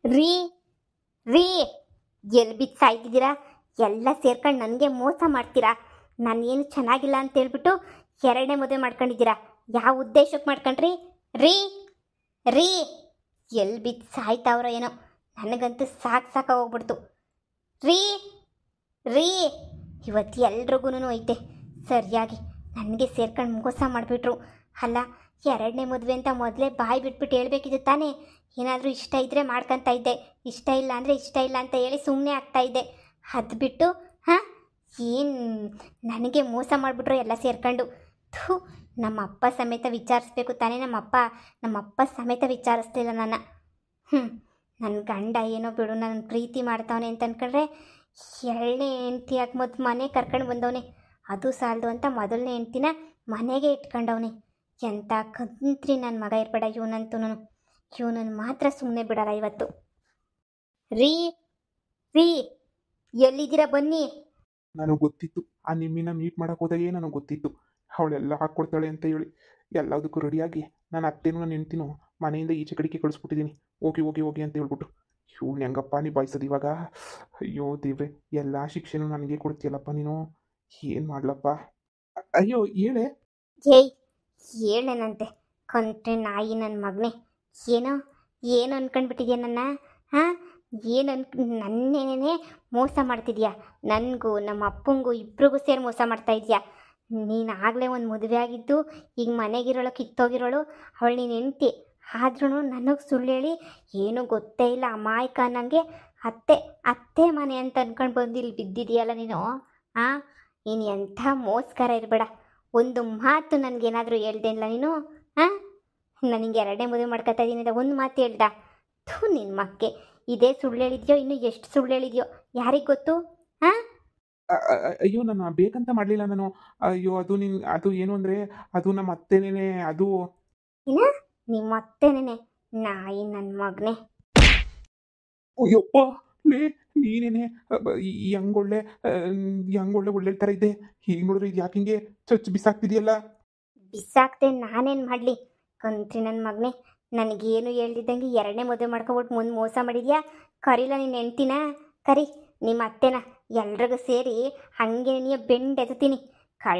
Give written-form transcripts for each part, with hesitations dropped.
ರೀ ರೀ ಎಲ್ಲಿ ಬಿದ್ದು ಸಾಯ್ತಿದ್ದೀರಾ? ಎಲ್ಲ ಸೇರ್ಕೊಂಡು ನನಗೆ ಮೋಸ ಮಾಡ್ತೀರಾ? ನಾನೇನು ಚೆನ್ನಾಗಿಲ್ಲ ಅಂತ ಹೇಳ್ಬಿಟ್ಟು ಎರಡನೇ ಮದುವೆ ಮಾಡ್ಕೊಂಡಿದ್ದೀರಾ? ಯಾವ ಉದ್ದೇಶಕ್ಕೆ ಮಾಡ್ಕೊಂಡ್ರಿ? ರೀ ರೀ ಎಲ್ಲಿ ಬಿದ್ದು ಸಾಯ್ತಾವ್ರೋ ಏನೋ, ನನಗಂತೂ ಸಾಕು ಹೋಗ್ಬಿಡ್ತು. ರೀ ರೀ ಇವತ್ತು ಎಲ್ರಿಗೂ ಐತೆ ಸರಿಯಾಗಿ ನನಗೆ ಸೇರ್ಕೊಂಡು ಮೋಸ ಮಾಡಿಬಿಟ್ರು. ಅಲ್ಲ, ಎರಡನೇ ಮದುವೆ ಅಂತ ಮೊದಲೇ ಬಾಯಿ ಬಿಟ್ಬಿಟ್ಟು ಹೇಳ್ಬೇಕಿದ್ದು ತಾನೇ. ಏನಾದರೂ ಇಷ್ಟ ಇದ್ದರೆ ಮಾಡ್ಕೊತಾ ಇದ್ದೆ, ಇಷ್ಟ ಇಲ್ಲ ಅಂದರೆ ಇಷ್ಟ ಇಲ್ಲ ಅಂತ ಹೇಳಿ ಸುಮ್ಮನೆ ಆಗ್ತಾಯಿದ್ದೆ. ಅದು ಬಿಟ್ಟು ಹಾಂ, ಏನು ನನಗೆ ಮೋಸ ಮಾಡಿಬಿಟ್ರು ಎಲ್ಲ ಸೇರ್ಕೊಂಡು. ಥೂ, ನಮ್ಮಪ್ಪ ಸಮೇತ ವಿಚಾರಿಸ್ಬೇಕು ತಾನೇ. ನಮ್ಮಪ್ಪ ಸಮೇತ ವಿಚಾರಿಸ್ಲಿಲ್ಲ ನನ್ನ. ನನ್ನ ಗಂಡ ಏನೋ ಬಿಡು, ನನ್ನ ಪ್ರೀತಿ ಮಾಡ್ತಾವನೆ ಅಂತ ಅಂದ್ಕೊಂಡ್ರೆ ಎರಡನೇ ಹೆಂಡ್ತಿಯಾಗಿ ಮೊದಲು ಮನೆ ಕರ್ಕೊಂಡು ಬಂದವನೆ. ಅದು ಸಾಲದು ಅಂತ ಮೊದಲನೇ ಹೆಂಡ್ತಿನ ಮನೆಗೆ ಇಟ್ಕೊಂಡವನೆ. ಎಂಥ ಕಂತ್ರಿ ನನ್ನ ಮಗ ಇರಬೇಡ. ಇವನನ್ನು ಮಾತ್ರ ಸುಮ್ಮನೆ ಬಿಡಲ್ಲ ಇವತ್ತು. ರೀ ರೀ ಎಲ್ಲಿದ್ದೀರಾ? ಬನ್ನಿ. ನನಗೆ ಗೊತ್ತಿತ್ತು, ಆ ನಿಮ್ಮಿನ ಮೀಟ್ ಮಾಡೋಕೆ ಹೋದಾಗೆ ನನಗೆ ಗೊತ್ತಿತ್ತು ಅವಳೆಲ್ಲ ಹಾಕ್ಕೊಡ್ತಾಳೆ ಅಂತ ಹೇಳಿ. ಎಲ್ಲದಕ್ಕೂ ರೆಡಿಯಾಗಿ ನಾನು ಅತ್ತೇನೂ ನಾನು ಹೆಂಡ್ತಿನೂ ಮನೆಯಿಂದ ಈಚೆ ಕಡೆಗೆ ಕಳಿಸ್ಬಿಟ್ಟಿದ್ದೀನಿ. ಹೋಗಿ ಹೋಗಿ ಹೋಗಿ ಅಂತ ಹೇಳ್ಬಿಟ್ಟು. ಇವ್ನು ಹೆಂಗಪ್ಪ ನಿಭಾಯಿಸೋದು ಇವಾಗ? ಅಯ್ಯೋ ದೇವ್ರೆ, ಎಲ್ಲ ಶಿಕ್ಷೆನೂ ನನಗೆ ಕೊಡ್ತೀಯಲ್ಲಪ್ಪ ನೀನು. ಏನು ಮಾಡ್ಲಪ್ಪ? ಅಯ್ಯೋ ಹೇಳೆ. ಏಯ್ ಹೇಳೇನಂತೆ ಕೊಂತ್ರೆ ನಾಯಿ ನನ್ನ ಮಗನೇ. ಏನು ಅನ್ಕೊಂಡ್ಬಿಟ್ಟಿದ್ಯಾ ನನ್ನ? ಹಾಂ, ನನ್ನೇನೇ ಮೋಸ ಮಾಡ್ತಿದ್ಯಾ? ನನಗೂ ನಮ್ಮ ಅಪ್ಪಂಗೂ ಇಬ್ರಿಗೂ ಸೇರಿ ಮೋಸ ಮಾಡ್ತಾ ಇದೆಯಾ? ನೀನು ಆಗಲೇ ಒಂದು ಮದುವೆ ಆಗಿದ್ದು, ಈಗ ಮನೆಗಿರೋಳು ಕಿತ್ತೋಗಿರೋಳು ಅವಳು ನೀನು ಹೆಂಡ್ತಿ. ಆದ್ರೂ ನನಗೆ ಸುಳ್ಳು ಹೇಳಿ ಏನೂ ಗೊತ್ತೇ ಇಲ್ಲ ಅಮಾಯಕ ಅನ್ನಂಗೆ ಅತ್ತೆ ಮನೆ ಅಂತ ಅಂದ್ಕೊಂಡು ಬಂದು ಇಲ್ಲಿ ಬಿದ್ದಿದೆಯಲ್ಲ ನೀನು. ಹಾಂ, ನೀನು ಎಂಥ ಮೋಸ್ಕರ ಇರಬೇಡ. ಒಂದು ಮಾತು ನನಗೇನಾದರೂ ಹೇಳ್ದೆ ಇಲ್ಲ ನೀನು? ಹಾಂ, ನನಗೆ ಎರಡನೇ ಮದುವೆ ಮಾಡ್ಕೊತಾ ಇದ್ದೀನಿ ಒಂದು ಮಾತು ಹೇಳ್ದ? ಥೂ, ನಿನ್ನ ಮಕ್ಕೆ ಇದೇ ಸುಳ್ಳು ಹೇಳಿದ್ಯೋ ಇನ್ನು ಎಷ್ಟು ಸುಳ್ಳು ಹೇಳಿದ್ಯೋ ಯಾರಿಗೆ ಗೊತ್ತು? ಹಾಂ, ಅಯ್ಯೋ ನಾನು ಬೇಕಂತ ಮಾಡಲಿಲ್ಲ ನಾನು. ಅಯ್ಯೋ ಅದು ಏನು ಅಂದರೆ ಅದು ನಮ್ಮ ಅತ್ತೆನೇ. ಅದು ಏನ ನಿಮ್ಮ ಅತ್ತೆನೇ? ನಾಯಿ ನನ್ನ ಮಗನೇ. ಅಯ್ಯಪ್ಪ ಲೇ, ನೀನೇನೆ ಹೆಂಗೊಳ್ಳೆ ಒಳ್ಳೆ ಥರ ಇದ್ದೆ. ಹೀಗೆ ನೋಡಿದ್ರೆ ಇದು ಯಾಕೆ ಹಿಂಗೆ ಚಚ್ಚು ಬಿಸಾಕ್ತಿದೆಯಲ್ಲ? ಬಿಸಾಕ್ತೆ ನಾನೇನು ಮಾಡಲಿ? ಕಂತ್ರಿ ನನ್ನ ಮಗನೇ, ನನಗೇನು ಹೇಳ್ದಿದ್ದಂಗೆ ಎರಡನೇ ಮದುವೆ ಮಾಡ್ಕೊಬಿಟ್ಟು ಮುಂದೆ ಮೋಸ ಮಾಡಿದ್ಯಾ? ಕರೀಲ ನೀನು ಹೆಂಡ್ತಿನ? ಕರಿ ನಿಮ್ಮ ಅತ್ತೆನ. ಎಲ್ರಿಗೂ ಸೇರಿ ಹಾಗೆ ನೀ ಬೆಂಡೆತ್ತೀನಿ.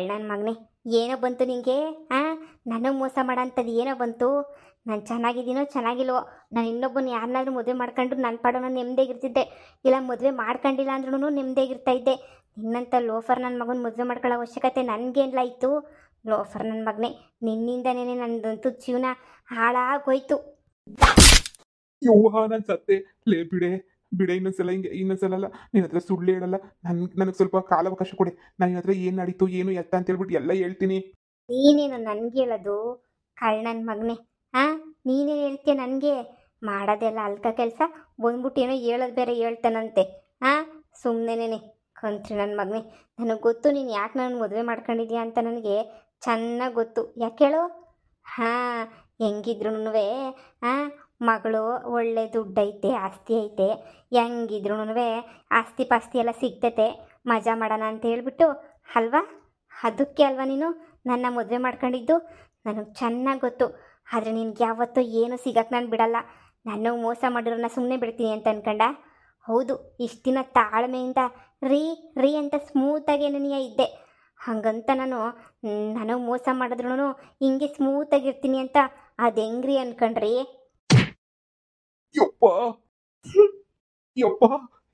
ನನ್ನ ಮಗನೇ, ಏನೋ ಬಂತು ನಿನಗೆ? ಹಾಂ, ನನಗೆ ಮೋಸ ಮಾಡೋಂಥದ್ದು ಏನೋ ಬಂತು? ನಾನು ಚೆನ್ನಾಗಿದ್ದೀನೋ ಚೆನ್ನಾಗಿಲ್ವೋ, ನಾನು ಇನ್ನೊಬ್ಬನ ಯಾರನ್ನಾದ್ರೂ ಮದುವೆ ಮಾಡ್ಕೊಂಡು ನನ್ನ ಪಾಡೋ ನಾನು ನೆಮ್ಮದಿಯಾಗಿರ್ತಿದ್ದೆ. ಇಲ್ಲ ಮದುವೆ ಮಾಡ್ಕೊಂಡಿಲ್ಲ ಅಂದ್ರೂ ನೆಮ್ಮದಿಯಾಗಿರ್ತಾ ಇದ್ದೆ. ನಿನ್ನಂಥ ಲೋಫರ್ ನನ್ನ ಮಗನ ಮದುವೆ ಮಾಡ್ಕೊಳ್ಳೋ ಅವಶ್ಯಕತೆ ನನಗೇನಿಲ್ಲ ಇತ್ತು. ಲೋಫರ್ ನನ್ನ ಮಗನೇ, ನಿನ್ನಿಂದನೇ ನನ್ನದಂತೂ ಜೀವನ ಹಾಳಾಗೋಯ್ತು. ಯವ್ವ ನಾನು ಸತ್ತೆ. ಲೇ ಬಿಡೆ ಇನ್ನೊಂದ್ಸಲ ಅಲ್ಲ, ನಿನ್ನ ಹತ್ರ ಸುಳ್ಳು ಹೇಳಲ್ಲ. ನನಗೆ ಸ್ವಲ್ಪ ಕಾಲಾವಕಾಶ ಕೊಡಿ. ನಾನು ನಿನ್ನ ಹತ್ರ ಏನು ನಡೀತು ಏನು ಎತ್ತ ಅಂತ ಹೇಳ್ಬಿಟ್ಟು ಎಲ್ಲ ಹೇಳ್ತೀನಿ. ನೀನೇನು ನನಗೆ ಹೇಳೋದು? ನನ್ನ ಮಗನೇ, ಹಾಂ, ನೀನೇನು ಹೇಳ್ತೀಯ ನನಗೆ? ಮಾಡೋದೆಲ್ಲ ಅಲ್ಕ ಕೆಲಸ, ಬಂದ್ಬಿಟ್ಟು ಏನೋ ಹೇಳೋದು ಬೇರೆ ಹೇಳ್ತಾನಂತೆ. ಹಾಂ, ಸುಮ್ಮನೆನೇ ಕಂತ್ರಿ ನನ್ನ ಮಗನೇ. ನನಗೆ ಗೊತ್ತು ನೀನು ಯಾಕೆ ನಾನು ಮದುವೆ ಮಾಡ್ಕೊಂಡಿದ್ಯಾ ಅಂತ. ನನಗೆ ಚೆನ್ನಾಗಿ ಗೊತ್ತು. ಯಾಕೆ ಹೇಳು? ಹಾಂ, ಹೆಂಗಿದ್ರು ಹಾಂ, ಮಗಳು ಒಳ್ಳೆ ದುಡ್ಡೈತೆ, ಆಸ್ತಿ ಐತೆ. ಹೆಂಗಿದ್ರು ಆಸ್ತಿ ಪಾಸ್ತಿ ಎಲ್ಲ ಸಿಗ್ತೈತೆ, ಮಜಾ ಮಾಡೋಣ ಅಂತ ಹೇಳ್ಬಿಟ್ಟು ಅಲ್ವಾ? ಅದಕ್ಕೆ ಅಲ್ವಾ ನೀನು ನನ್ನ ಮದುವೆ ಮಾಡ್ಕೊಂಡಿದ್ದು? ನನಗೆ ಚೆನ್ನಾಗಿ ಗೊತ್ತು. ಆದರೆ ನಿನ್ಗೆ ಯಾವತ್ತೂ ಏನು ಸಿಗಕ್ಕೆ ನಾನು ಬಿಡಲ್ಲ. ನನಗೆ ಮೋಸ ಮಾಡಿರೋನ್ನ ಸುಮ್ಮನೆ ಬಿಡ್ತೀನಿ ಅಂತ ಅನ್ಕೊಂಡ? ಹೌದು, ಇಷ್ಟು ದಿನ ತಾಳ್ಮೆಯಿಂದ ರೀ ಅಂತ ಸ್ಮೂತಾಗಿ ನೀ ಇದ್ದೆ. ಹಾಗಂತ ನನಗೆ ಮೋಸ ಮಾಡಿದ್ರು ಹಿಂಗೆ ಸ್ಮೂತಾಗಿರ್ತೀನಿ ಅಂತ ಅದು ಹೆಂಗ್ರಿ ಅನ್ಕೊಂಡ್ರಿ? ಯಪ್ಪ ಯಪ್ಪ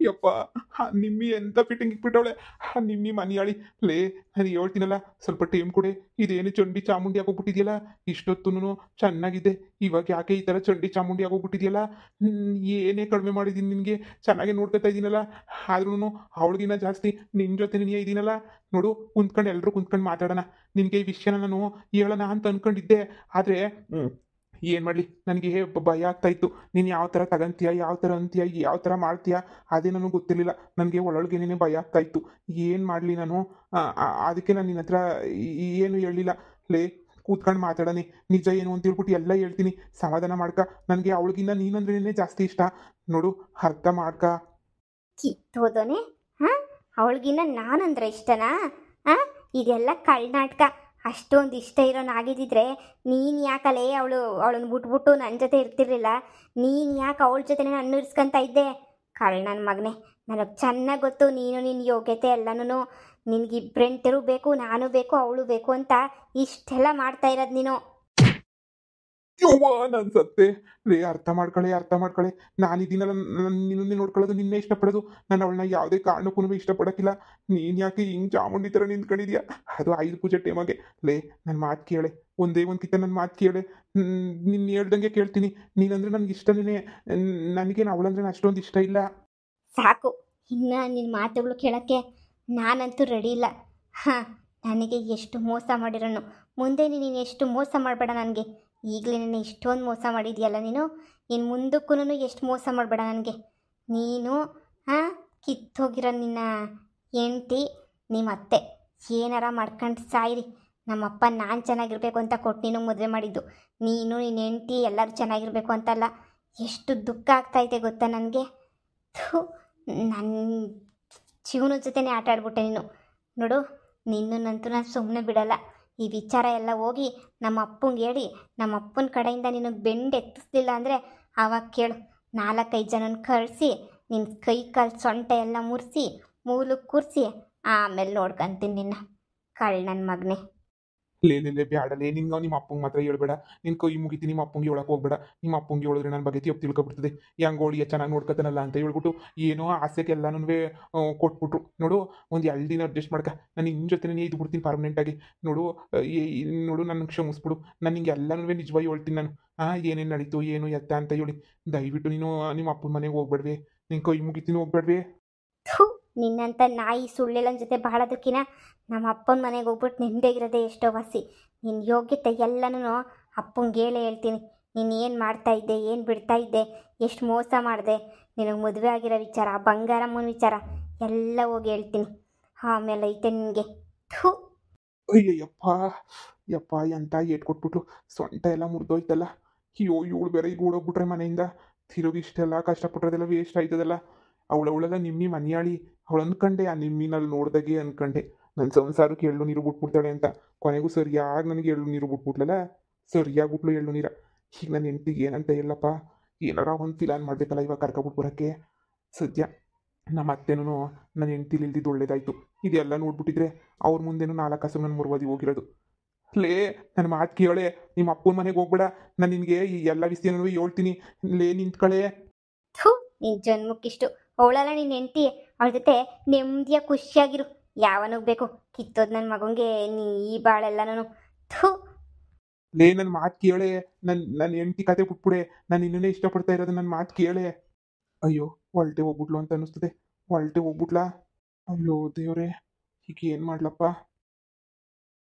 ಯಪ್ಪ, ನಿಮ್ಮಿ ಎಂತ ಫಿಟ್ಟಿಂಗ್ ಇಕ್ಬಿಟ್ಟವಳೆ ನಿಮ್ಮಿ ಮನಿಯಾಳಿ. ಲೇ, ನಾನು ಹೇಳ್ತೀನಲ್ಲ, ಸ್ವಲ್ಪ ಟೈಮ್ ಕೊಡೆ. ಇದೇನು ಚಂಡಿ ಚಾಮುಂಡಿ ಆಗೋಗ್ಬಿಟ್ಟಿದೆಯಲ್ಲ. ಇಷ್ಟೊತ್ತೂ ಚೆನ್ನಾಗಿದೆ, ಇವಾಗ ಯಾಕೆ ಈ ಥರ ಚಂಡಿ ಚಾಮುಂಡಿ ಆಗೋಗ್ಬಿಟ್ಟಿದೆಯಲ್ಲ? ಏನೇ ಕಡಿಮೆ ಮಾಡಿದ್ದೀನಿ ನಿನಗೆ, ಚೆನ್ನಾಗಿ ನೋಡ್ಕೊತಾ ಇದ್ದೀನಲ್ಲ. ಆದ್ರೂ ಅವಳಿಗಿನ್ನ ಜಾಸ್ತಿ ನಿನ್ನ ಜೊತೆ ನೀನೇ ಇದ್ದೀನಲ್ಲ. ನೋಡು, ಎಲ್ಲರೂ ಕುಂತ್ಕೊಂಡು ಮಾತಾಡೋಣ. ನಿನಗೆ ಈ ವಿಷಯನ ನಾನು ಹೇಳೋಣ ಅಂತ ಅಂದ್ಕೊಂಡಿದ್ದೆ. ಆದರೆ ಏನು ಮಾಡಲಿ, ನನಗೆ ಭಯ ಆಗ್ತಾಯಿತ್ತು. ನೀನು ಯಾವ ಥರ ತಗೊಂತೀಯ, ಯಾವ ಥರ ಅಂತೀಯ, ಯಾವ ಥರ ಮಾಡ್ತೀಯ, ಅದೇ ನನಗೆ ಗೊತ್ತಿರಲಿಲ್ಲ. ನನಗೆ ಒಳಗೇನೇ ಭಯ ಆಗ್ತಾಯಿತ್ತು. ಏನು ಮಾಡಲಿ ನಾನು? ಅದಕ್ಕೆ ನಾನು ನಿನ್ನ ಹತ್ರ ಏನು ಹೇಳಲಿಲ್ಲ. ಲೇ, ಕೂತ್ಕೊಂಡು ಮಾತಾಡೋಣ, ನಿಜ ಏನು ಅಂತ ಹೇಳ್ಬಿಟ್ಟು ಎಲ್ಲ ಹೇಳ್ತೀನಿ. ಸಮಾಧಾನ ಮಾಡ್ಕ. ನನಗೆ ಅವಳಿಗಿಂತ ನೀನಂದ್ರೇ ಜಾಸ್ತಿ ಇಷ್ಟ. ನೋಡು, ಅರ್ಥ ಮಾಡ್ಕ. ಕಿತ್ತೋದನೆ? ಹಾಂ, ಅವಳಿಗಿನ್ನ ನಾನಂದ್ರೆ ಇಷ್ಟನಾ? ಹಾಂ, ಇದೆಲ್ಲ ಕಳ್ನಾಟಕ. ಅಷ್ಟೊಂದು ಇಷ್ಟ ಇರೋನಾಗಿದ್ದಿದ್ರೆ ನೀನು ಯಾಕಲೇ ಅವಳನ್ನ ಬಿಟ್ಬಿಟ್ಟು ನನ್ನ ಜೊತೆ ಇರ್ತಿರ್ಲಿಲ್ಲ. ನೀನು ಯಾಕೆ ಅವಳ ಜೊತೆನೇ ನನ್ನ ಇರ್ಸ್ಕೊಂತ ಇದ್ದೆ? ನನ್ನ ಮಗನೇ, ನನಗೆ ಚೆನ್ನಾಗಿ ಗೊತ್ತು ನೀನು ನಿನ್ನ ಯೋಗ್ಯತೆ ಎಲ್ಲನೂ. ನಿನಗಿಬ್ಬರೆಂಟರು ಬೇಕು, ನಾನು ಬೇಕು, ಅವಳು ಬೇಕು ಅಂತ ಇಷ್ಟೆಲ್ಲ ಮಾಡ್ತಾ ಇರೋದು ನೀನು. ಯವ್ವ ನಾನು ಸತ್ತೆ. ರೇ ಅರ್ಥ ಮಾಡ್ಕೊಳ್ಳೆ. ನಾನಿದ್ದೀನಲ್ಲ, ನಿನ್ನೇ ನೋಡ್ಕೊಳ್ಳೋದು, ನಿನ್ನೆ ಇಷ್ಟಪಡೋದು. ನಾನು ಅವಳನ್ನ ಯಾವುದೇ ಕಾರಣಕ್ಕೂ ಇಷ್ಟಪಡೋಕ್ಕಿಲ್ಲ. ನೀನು ಯಾಕೆ ಹಿಂಗೆ ಚಾಮುಂಡಿ ಥರ ನಿಂತ್ಕೊಂಡಿದ್ಯಾ? ಅದು 5 ಪೂಜೆ ಟೈಮಾಗೆ. ಲೇ ನನ್ನ ಮಾತು ಕೇಳೆ, ಒಂದೇ ಒಂದು ಕಿತ್ತ ನನ್ನ ಮಾತು ಕೇಳೆ. ನಿನ್ನ ಹೇಳ್ದಂಗೆ ಕೇಳ್ತೀನಿ. ನೀನಂದ್ರೆ ನನಗೆ ಇಷ್ಟನೇ. ನನಗೇನು ಅವಳಂದ್ರೆ ಅಷ್ಟೊಂದು ಇಷ್ಟ ಇಲ್ಲ. ಸಾಕು, ಇನ್ನು ನಿನ್ನ ಮಾತುಗಳು ಕೇಳೋಕ್ಕೆ ನಾನಂತೂ ರೆಡಿ ಇಲ್ಲ. ಹಾಂ, ನನಗೆ ಎಷ್ಟು ಮೋಸ ಮಾಡಿರೋನು, ಮುಂದೆ ನೀನು ಎಷ್ಟು ಮೋಸ ಮಾಡಬೇಡ ನನಗೆ. ಈಗಲೇ ನಿನ್ನೆ ಇಷ್ಟೊಂದು ಮೋಸ ಮಾಡಿದ್ಯಲ್ಲ ನೀನು, ಇನ್ನು ಮುಂದಕ್ಕೂ ಎಷ್ಟು ಮೋಸ ಮಾಡಬೇಡ ನನಗೆ. ನೀನು ಹಾಂ, ಕಿತ್ತೋಗಿರೋ ನಿನ್ನ ಹೆಂಡ್ತಿ ನಿಮ್ಮ ಅತ್ತೆ ಏನಾರ ಮಾಡ್ಕೊಂಡು ಸಾಯಿರಿ. ನಮ್ಮಪ್ಪ ನಾನು ಚೆನ್ನಾಗಿರ್ಬೇಕು ಅಂತ ಕೊಟ್ಟು ನೀನು ಮದುವೆ ಮಾಡಿದ್ದು. ನೀನು ನಿನ್ನ ಹೆಂಡ್ತಿ ಎಲ್ಲರೂ ಚೆನ್ನಾಗಿರ್ಬೇಕು ಅಂತಲ್ಲ. ಎಷ್ಟು ದುಃಖ ಆಗ್ತಾಯಿದೆ ಗೊತ್ತಾ ನನಗೆ. ನನ್ನ ಜೀವನದ ಜೊತೆನೇ ಆಟ ಆಡ್ಬಿಟ್ಟೆ ನೀನು. ನೋಡು, ನಿನ್ನನ್ನಂತೂ ನಾನು ಸುಮ್ಮನೆ ಬಿಡಲ್ಲ. ಈ ವಿಚಾರ ಎಲ್ಲ ಹೋಗಿ ನಮ್ಮ ಅಪ್ಪಂಗೆ ಹೇಳಿ, ನಮ್ಮ ಅಪ್ಪನ ಕಡೆಯಿಂದ ನಿನಗೆ ಬೆಂಡು ಎತ್ತಿಸ್ಲಿಲ್ಲ ಅಂದರೆ ಆವಾಗ ಕೇಳು, 4-5 ಜನನ ಕಳಿಸಿ ನಿನ್ನ ಕೈ ಕಾಲು ಸೊಂಟ ಎಲ್ಲ ಮುರಿಸಿ ಮೂಲಕ್ಕೆ ಕೂರಿಸಿ ಆಮೇಲೆ ನೋಡ್ಕೊಂತೀನಿ ನಿನ್ನ. ನನ್ನ ಮಗನೇ. ಲೇ ಬ್ಯಾಡಲೇ, ನಿನ್ಗೆ ನಿಮ್ಮ ಅಪ್ಪಂಗೆ ಮಾತ್ರ ಹೇಳ್ಬೇಡ. ನಿನ್ನ ಕೈ ಮುಗಿತಿ ನಿಮ್ಮ ಅಪ್ಪಂಗೆ ಹೇಳಕ್ಕೆ ಹೋಗ್ಬೇಡ. ನಿಮ್ಮ ಅಪ್ಪಂಗೆ ಹೇಳಿದ್ರೆ ನನ್ನ ಬಗ್ಗೆ ತಿಪ್ಪು ತಿಳ್ಕೊಬಿಡ್ತದೆ. ಹೆಂಗೋಳಿಯ ಚೆನ್ನಾಗಿ ನೋಡ್ಕೊತಾನಲ್ಲ ಅಂತ ಹೇಳ್ಬಿಟ್ಟು ಏನೋ ಆಸೆಗೆ ಎಲ್ಲನೂ ಕೊಟ್ಬಿಟ್ರು. ನೋಡು, ಒಂದು 2 ದಿನ ಅಡ್ಜಸ್ಟ್ ಮಾಡ್ಕ. ನಾನು ನಿನ್ನ ಜೊತೆನೇ ಇದ್ದು ಬಿಡ್ತೀನಿ ಪರ್ಮನೆಂಟಾಗಿ. ನೋಡು, ನೋಡು ನನ್ನ ಕ್ಷಮಿಸ್ಬಿಡು. ನಾನು ನಿಂಗೆ ಎಲ್ಲನೂ ನಿಜವಾಗಿ ಹೇಳ್ತೀನಿ ನಾನು. ಏನೇನು ನಡೀತು ಏನು ಎತ್ತ ಅಂತ ಹೇಳಿ. ದಯವಿಟ್ಟು ನೀನು ನಿಮ್ಮ ಅಪ್ಪನ ಮನೆಗೆ ಹೋಗ್ಬೇಡ್ವೆ. ನಿನ್ನ ಕೈ ಮುಗಿತೀನಿ, ಹೋಗ್ಬೇಡ್ವೆ. ನಿನ್ನಂಥ ನಾಯಿ ಸುಳ್ಳೆಲನ ಜೊತೆ ಬಾಳೋದಕ್ಕಿಂತ ನಮ್ಮ ಅಪ್ಪನ ಮನೆಗೆ ಹೋಗ್ಬಿಟ್ಟು ನಿಂದೆಗಿರೋದೇ ಎಷ್ಟೋ ವಾಸಿ. ನಿನ್ನ ಯೋಗ್ಯತೆ ಎಲ್ಲನೂ ಅಪ್ಪಂಗೆ ಹೇಳ್ತೀನಿ. ನೀನು ಏನು ಮಾಡ್ತಾಯಿದ್ದೆ, ಏನು ಬಿಡ್ತಾಯಿದ್ದೆ, ಎಷ್ಟು ಮೋಸ ಮಾಡಿದೆ, ನಿನಗೆ ಮದುವೆ ಆಗಿರೋ ವಿಚಾರ, ಬಂಗಾರಮ್ಮನ ವಿಚಾರ ಎಲ್ಲ ಹೋಗಿ ಹೇಳ್ತೀನಿ. ಆಮೇಲೆ ಐತೆ ನಿನಗೆ. ಯಪ್ಪ ಎಂತ ಏಟ್ ಕೊಟ್ಬಿಟ್ಲು. ಸೊಂಟ ಎಲ್ಲ ಮುರಿದೋಯ್ತಲ್ಲ. ಇವಳು ಬೇರೆ ಈಗ ಓಡೋಗ್ಬಿಟ್ರೆ ಮನೆಯಿಂದ. ತಿರುಗಿ ಇಷ್ಟೆಲ್ಲ ಕಷ್ಟಪಟ್ಟರೆಲ್ಲ ವೇಸ್ಟ್ ಆಯ್ತದಲ್ಲ. ಅವಳೆಲ್ಲ ನಿಮ್ಮಿ ಮನೆಯಾಳಿ. ಅವಳು ಅಂದ್ಕೊಂಡೆ, ಆ ನಿಮ್ಮಿನಲ್ಲಿ ನೋಡ್ದಾಗೆ ಅಂದ್ಕೊಂಡೆ ನನ್ನ ಸಂಸಾರಕ್ಕೆ ಎಳ್ಳು ನೀರು ಬಿಟ್ಬಿಡ್ತಾಳೆ ಅಂತ. ಕೊನೆಗೂ ಸರಿಯಾಗಿ ನನಗೆ ಎಳ್ಳು ನೀರು ಬಿಟ್ಬಿಟ್ಲಲ್ಲ. ಸರಿಯಾಗ್ಬಿಟ್ಲು ಎಳ್ಳು ನೀರ. ಈಗ ನನ್ನ ಹೆಂಡ್ತಿಗೆ ಏನಂತ ಹೇಳಪ್ಪ. ಏನಾರ ಒಂದು ಪ್ಲಾನ್ ಮಾಡಬೇಕಲ್ಲ ಇವಾಗ ಕರ್ಕೊಬಿಟ್ಟು ಬರೋಕ್ಕೆ. ಸದ್ಯ ನಮ್ಮ ಅತ್ತೆನೂ ನನ್ನ ಹೆಂಡ್ತಿಲಿ ಇಲ್ದಿದ್ದು ಒಳ್ಳೇದಾಯ್ತು. ಇದೆಲ್ಲ ನೋಡ್ಬಿಟ್ಟಿದ್ರೆ ಅವ್ರ ಮುಂದೆನೂ 4 ಕಾಸು ನನ್ನ ಮುರ್ವಾದಿ ಹೋಗಿರೋದು. ಲೇ ನನ್ನ ಮಾತು ಕೇಳೆ, ನಿಮ್ಮ ಅಪ್ಪನ ಮನೆಗೆ ಹೋಗ್ಬೇಡ. ನಾನು ನಿನಗೆ ಈ ಎಲ್ಲ ವಿಷಯನೂ ಹೇಳ್ತೀನಿ. ಲೇ ನಿಂತ್ಕಳೆ. ನಿನ್ನ ಜನ್ಮಕ್ಕಿಷ್ಟು ಅವಳಲ್ಲ ನಿನ್ನ ಹೆಂಡ್ತಿ. ಅವಳ ಜೊತೆ ನೆಮ್ಮದಿಯ ಖುಷಿಯಾಗಿರು. ಯಾವನಿಗೆ ಬೇಕು ಕಿತ್ತೋದು ನನ್ನ ಮಗಂಗೆ ನೀ ಈ ಬಾಳೆಲ್ಲನೂ. ಲೇ ನನ್ನ ಮಾತು ಕೇಳೆ. ನನ್ನ ಹೆಂಡ್ತಿ ಕತೆ ಬಿಟ್ಬಿಡೆ. ನಾನು ಇನ್ನೇ ಇಷ್ಟಪಡ್ತಾ ಇರೋದು. ನನ್ನ ಮಾತು ಕೇಳೆ. ಅಯ್ಯೋ, ಹೊಲ್ಟೆ ಹೋಗ್ಬಿಟ್ಲು ಅಂತ ಅನ್ನಿಸ್ತದೆ. ಹೊಲ್ಟೆ ಹೋಗ್ಬಿಟ್ಲಾ? ಅಯ್ಯೋ ದೇವ್ರೆ, ಈಗ ಏನು ಮಾಡ್ಲಪ್ಪ.